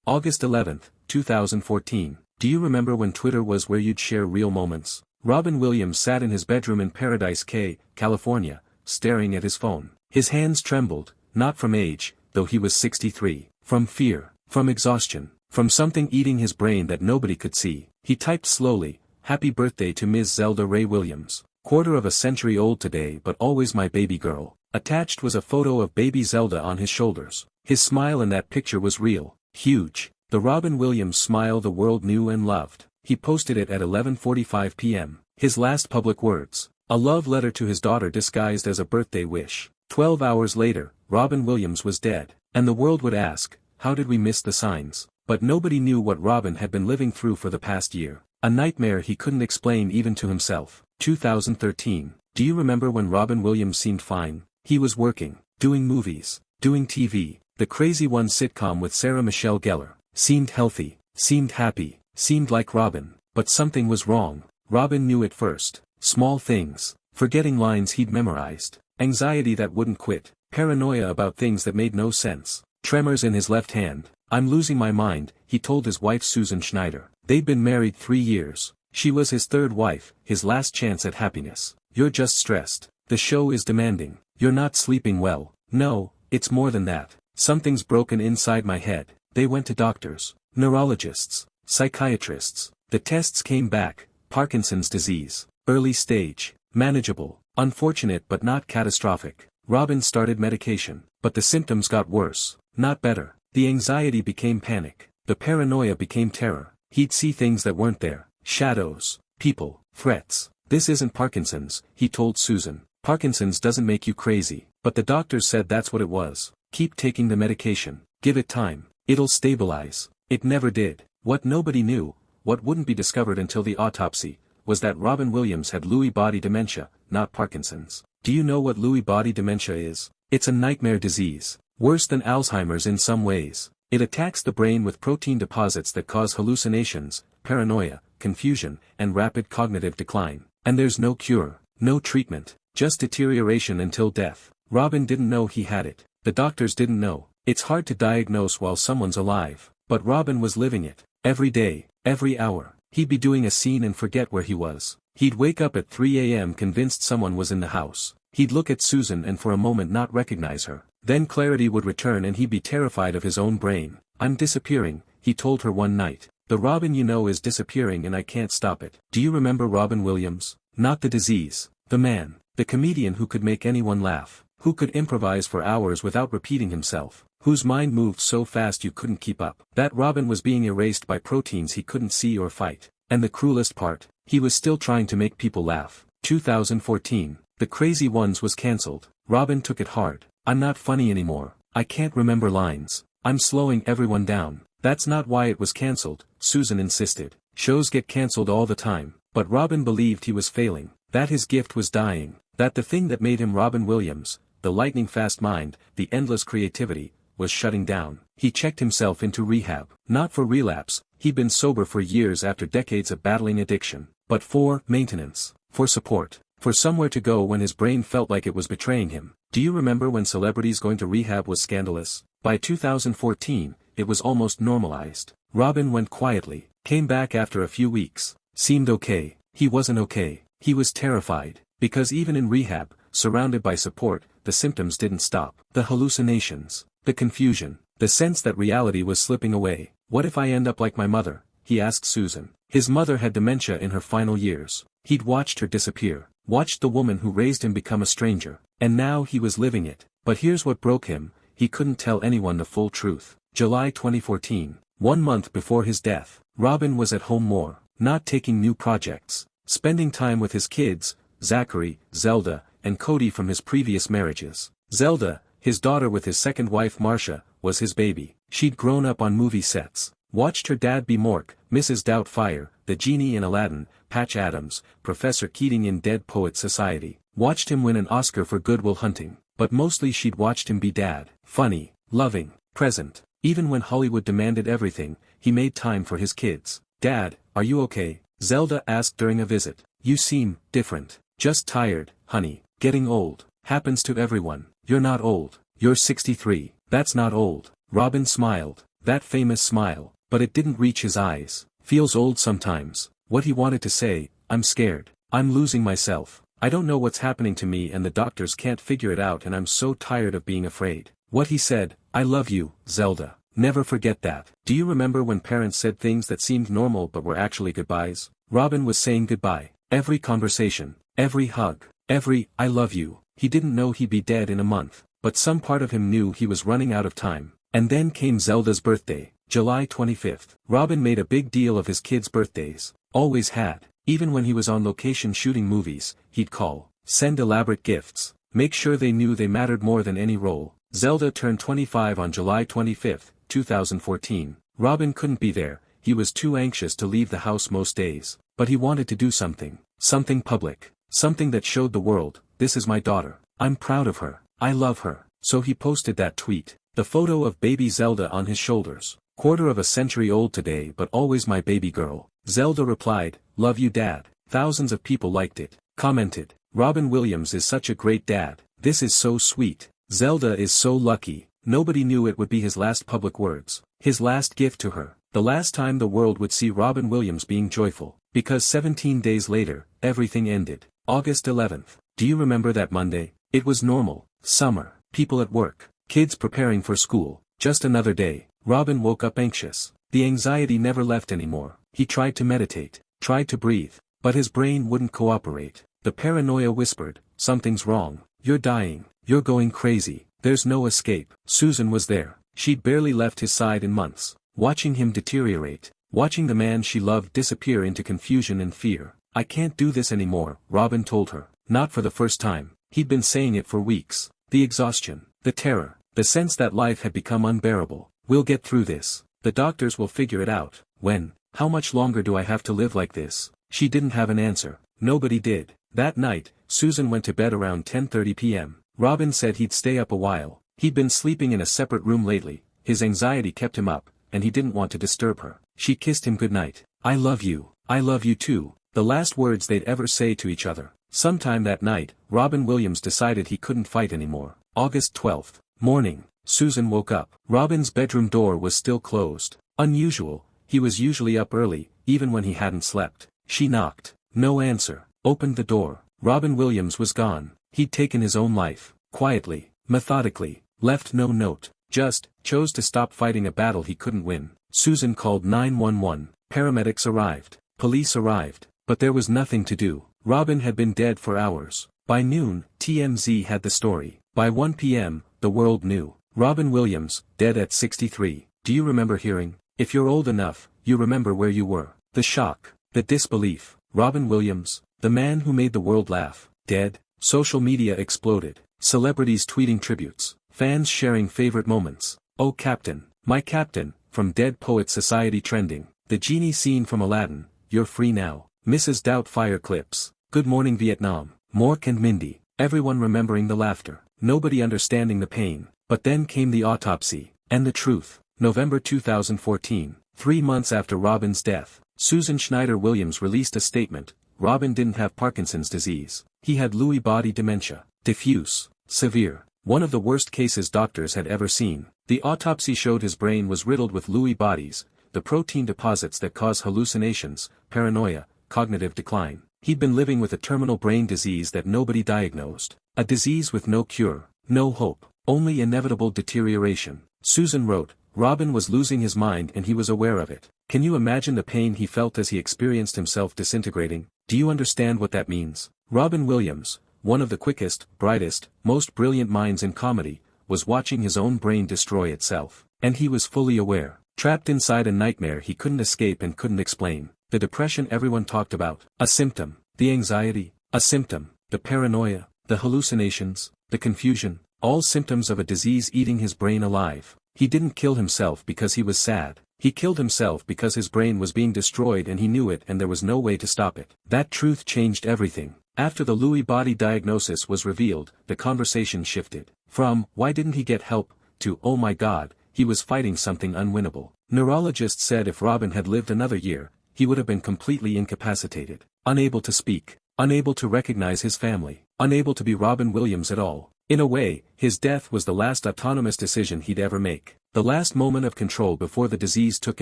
August 11, 2014. Do you remember when Twitter was where you'd share real moments? Robin Williams sat in his bedroom in Paradise Cay, California, staring at his phone. His hands trembled, not from age, though he was 63, from fear, from exhaustion, from something eating his brain that nobody could see. He typed slowly, "Happy birthday to Ms. Zelda Ray Williams. Quarter of a century old today but always my baby girl." Attached was a photo of baby Zelda on his shoulders. His smile in that picture was real, huge, the Robin Williams smile the world knew and loved. He posted it at 11:45 p.m. His last public words, a love letter to his daughter disguised as a birthday wish. 12 hours later, Robin Williams was dead, and the world would ask, how did we miss the signs? But nobody knew what Robin had been living through for the past year. A nightmare he couldn't explain even to himself. 2013. Do you remember when Robin Williams seemed fine? He was working, doing movies, doing TV, the Crazy One sitcom with Sarah Michelle Gellar. Seemed healthy, seemed happy, seemed like Robin, but something was wrong. Robin knew it first. Small things, forgetting lines he'd memorized, anxiety that wouldn't quit, paranoia about things that made no sense, tremors in his left hand. "I'm losing my mind," he told his wife Susan Schneider. They'd been married 3 years. She was his third wife, his last chance at happiness. "You're just stressed. The show is demanding. You're not sleeping well." "No, it's more than that. Something's broken inside my head." They went to doctors, neurologists, psychiatrists. The tests came back, Parkinson's disease, early stage, manageable, unfortunate but not catastrophic. Robin started medication, but the symptoms got worse, not better. The anxiety became panic, the paranoia became terror. He'd see things that weren't there, shadows, people, threats. "This isn't Parkinson's," he told Susan. "Parkinson's doesn't make you crazy, but the doctors said that's what it was. Keep taking the medication, give it time. It'll stabilize." It never did. What nobody knew, what wouldn't be discovered until the autopsy, was that Robin Williams had Lewy Body Dementia, not Parkinson's. Do you know what Lewy Body Dementia is? It's a nightmare disease, worse than Alzheimer's in some ways. It attacks the brain with protein deposits that cause hallucinations, paranoia, confusion, and rapid cognitive decline. And there's no cure, no treatment, just deterioration until death. Robin didn't know he had it. The doctors didn't know. It's hard to diagnose while someone's alive, but Robin was living it. Every day, every hour, he'd be doing a scene and forget where he was. He'd wake up at 3 a.m. convinced someone was in the house. He'd look at Susan and for a moment not recognize her. Then clarity would return and he'd be terrified of his own brain. "I'm disappearing," he told her one night. "The Robin you know is disappearing and I can't stop it." Do you remember Robin Williams? Not the disease, the man, the comedian who could make anyone laugh, who could improvise for hours without repeating himself, whose mind moved so fast you couldn't keep up. That Robin was being erased by proteins he couldn't see or fight. And the cruelest part, he was still trying to make people laugh. 2014, The Crazy Ones was cancelled. Robin took it hard. "I'm not funny anymore. I can't remember lines. I'm slowing everyone down." "That's not why it was cancelled," Susan insisted. "Shows get cancelled all the time." But Robin believed he was failing, that his gift was dying, that the thing that made him Robin Williams, the lightning-fast mind, the endless creativity, was shutting down. He checked himself into rehab, not for relapse, he'd been sober for years after decades of battling addiction, but for maintenance, for support, for somewhere to go when his brain felt like it was betraying him. Do you remember when celebrities going to rehab was scandalous? By 2014, it was almost normalized. Robin went quietly, came back after a few weeks, seemed okay. He wasn't okay. He was terrified, because even in rehab, surrounded by support, the symptoms didn't stop. The hallucinations, the confusion, the sense that reality was slipping away. "What if I end up like my mother?" he asked Susan. His mother had dementia in her final years. He'd watched her disappear, watched the woman who raised him become a stranger, and now he was living it. But here's what broke him, he couldn't tell anyone the full truth. July 2014, 1 month before his death, Robin was at home more, not taking new projects, spending time with his kids, Zachary, Zelda, and Cody from his previous marriages. Zelda, his daughter with his second wife Marcia, was his baby. She'd grown up on movie sets, watched her dad be Mork, Mrs. Doubtfire, the genie in Aladdin, Patch Adams, Professor Keating in Dead Poets Society, watched him win an Oscar for Good Will Hunting, but mostly she'd watched him be dad, funny, loving, present. Even when Hollywood demanded everything, he made time for his kids. "Dad, are you okay?" Zelda asked during a visit. "You seem different." "Just tired, honey. Getting old. Happens to everyone." "You're not old. You're 63. That's not old." Robin smiled. that famous smile, but it didn't reach his eyes. Feels old sometimes. What he wanted to say, I'm scared. I'm losing myself. I don't know what's happening to me and the doctors can't figure it out and I'm so tired of being afraid. What he said, I love you, Zelda. Never forget that. Do you remember when parents said things that seemed normal but were actually goodbyes? Robin was saying goodbye. Every conversation, every hug, every, I love you. He didn't know he'd be dead in a month, but some part of him knew he was running out of time. And then came Zelda's birthday, July 25th. Robin made a big deal of his kids' birthdays. Always had. Even when he was on location shooting movies, he'd call, send elaborate gifts, make sure they knew they mattered more than any role. Zelda turned 25 on July 25th, 2014. Robin couldn't be there, he was too anxious to leave the house most days, but he wanted to do something. Something public. Something that showed the world, this is my daughter. I'm proud of her. I love her. So he posted that tweet. The photo of baby Zelda on his shoulders. Quarter of a century old today but always my baby girl. Zelda replied, love you dad. Thousands of people liked it. Commented, Robin Williams is such a great dad. This is so sweet. Zelda is so lucky. Nobody knew it would be his last public words. His last gift to her. The last time the world would see Robin Williams being joyful. Because 17 days later, everything ended. August 11th. Do you remember that Monday? It was normal. Summer. People at work. Kids preparing for school. Just another day. Robin woke up anxious. The anxiety never left anymore. He tried to meditate. Tried to breathe. But his brain wouldn't cooperate. The paranoia whispered, something's wrong. You're dying. You're going crazy. There's no escape. Susan was there. She'd barely left his side in months. Watching him deteriorate. Watching the man she loved disappear into confusion and fear. I can't do this anymore, Robin told her. Not for the first time. He'd been saying it for weeks. The exhaustion. The terror. The sense that life had become unbearable. We'll get through this. The doctors will figure it out. When? How much longer do I have to live like this? She didn't have an answer. Nobody did. That night, Susan went to bed around 10:30 p.m. Robin said he'd stay up a while. He'd been sleeping in a separate room lately. His anxiety kept him up, and he didn't want to disturb her. She kissed him goodnight. I love you. I love you too. The last words they'd ever say to each other. Sometime that night, Robin Williams decided he couldn't fight anymore. August 12th. Morning. Susan woke up. Robin's bedroom door was still closed. Unusual. He was usually up early, even when he hadn't slept. She knocked. No answer. Opened the door. Robin Williams was gone. He'd taken his own life. Quietly. Methodically. Left no note. Just, chose to stop fighting a battle he couldn't win. Susan called 911. Paramedics arrived. Police arrived. But there was nothing to do. Robin had been dead for hours. By noon, TMZ had the story. By 1 p.m., the world knew. Robin Williams, dead at 63. Do you remember hearing? If you're old enough, you remember where you were. The shock. The disbelief. Robin Williams, the man who made the world laugh, dead. Social media exploded. Celebrities tweeting tributes. Fans sharing favorite moments. Oh Captain, my Captain, from Dead Poets Society trending. The genie scene from Aladdin, You're Free Now. Mrs. Doubtfire clips. Good Morning Vietnam. Mork and Mindy. Everyone remembering the laughter. Nobody understanding the pain. But then came the autopsy. And the truth. November 2014. 3 months after Robin's death, Susan Schneider Williams released a statement. Robin didn't have Parkinson's disease. He had Lewy Body Dementia. Diffuse. Severe. One of the worst cases doctors had ever seen. The autopsy showed his brain was riddled with Lewy bodies, the protein deposits that cause hallucinations, paranoia, cognitive decline. He'd been living with a terminal brain disease that nobody diagnosed. A disease with no cure, no hope, only inevitable deterioration. Susan wrote, Robin was losing his mind and he was aware of it. Can you imagine the pain he felt as he experienced himself disintegrating? Do you understand what that means? Robin Williams, one of the quickest, brightest, most brilliant minds in comedy, was watching his own brain destroy itself. And he was fully aware. Trapped inside a nightmare he couldn't escape and couldn't explain. The depression everyone talked about. A symptom. The anxiety. A symptom. The paranoia. The hallucinations. The confusion. All symptoms of a disease eating his brain alive. He didn't kill himself because he was sad. He killed himself because his brain was being destroyed and he knew it and there was no way to stop it. That truth changed everything. After the Lewy body diagnosis was revealed, the conversation shifted. From, why didn't he get help, to, oh my God, he was fighting something unwinnable. Neurologists said if Robin had lived another year, he would have been completely incapacitated. Unable to speak. Unable to recognize his family. Unable to be Robin Williams at all. In a way, his death was the last autonomous decision he'd ever make. The last moment of control before the disease took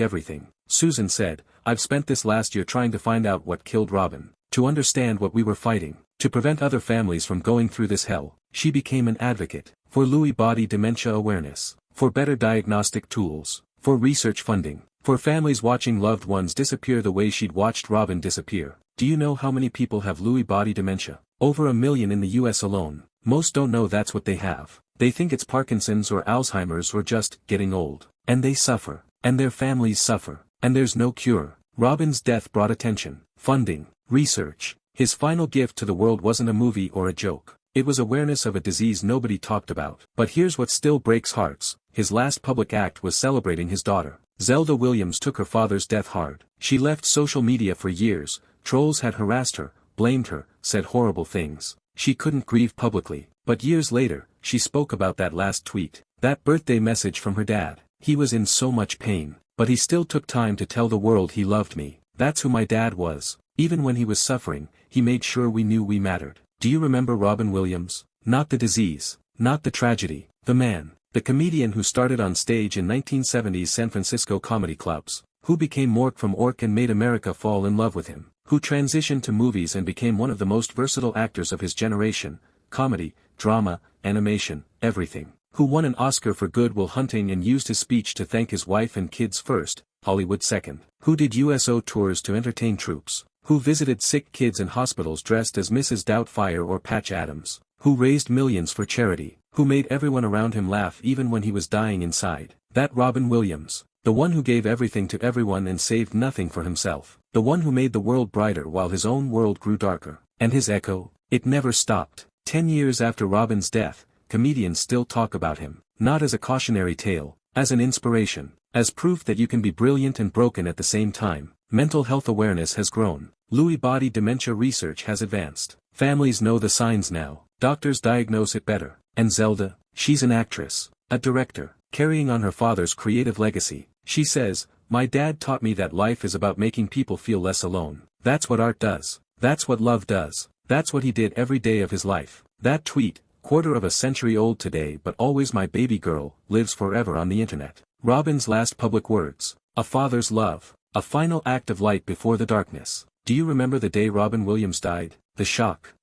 everything. Susan said, "I've spent this last year trying to find out what killed Robin. To understand what we were fighting. To prevent other families from going through this hell." She became an advocate. For Lewy body dementia awareness. For better diagnostic tools. For research funding. For families watching loved ones disappear the way she'd watched Robin disappear. Do you know how many people have Lewy body dementia? Over 1 million in the US alone. Most don't know that's what they have. They think it's Parkinson's or Alzheimer's or just getting old. And they suffer. And their families suffer. And there's no cure. Robin's death brought attention, funding, research. His final gift to the world wasn't a movie or a joke. It was awareness of a disease nobody talked about. But here's what still breaks hearts. His last public act was celebrating his daughter. Zelda Williams took her father's death hard. She left social media for years. Trolls had harassed her, blamed her, said horrible things. She couldn't grieve publicly. But years later, she spoke about that last tweet. That birthday message from her dad. He was in so much pain. But he still took time to tell the world he loved me. That's who my dad was. Even when he was suffering, he made sure we knew we mattered. Do you remember Robin Williams? Not the disease. Not the tragedy. The man. The comedian who started on stage in 1970s San Francisco comedy clubs. Who became Mork from Ork and made America fall in love with him. Who transitioned to movies and became one of the most versatile actors of his generation. Comedy, drama, animation, everything. Who won an Oscar for Good Will Hunting and used his speech to thank his wife and kids first, Hollywood second. Who did USO tours to entertain troops. Who visited sick kids in hospitals dressed as Mrs. Doubtfire or Patch Adams. Who raised millions for charity. Who made everyone around him laugh even when he was dying inside. That Robin Williams. The one who gave everything to everyone and saved nothing for himself. The one who made the world brighter while his own world grew darker. And his echo, it never stopped. 10 years after Robin's death, comedians still talk about him. Not as a cautionary tale, as an inspiration. As proof that you can be brilliant and broken at the same time. Mental health awareness has grown. Lewy body dementia research has advanced. Families know the signs now. Doctors diagnose it better. And Zelda, she's an actress, a director, carrying on her father's creative legacy. She says, "My dad taught me that life is about making people feel less alone. That's what art does. That's what love does. That's what he did every day of his life." That tweet, quarter of a century old today but always my baby girl, lives forever on the internet. Robin's last public words. A father's love. A final act of light before the darkness. Do you remember the day Robin Williams died? The shock,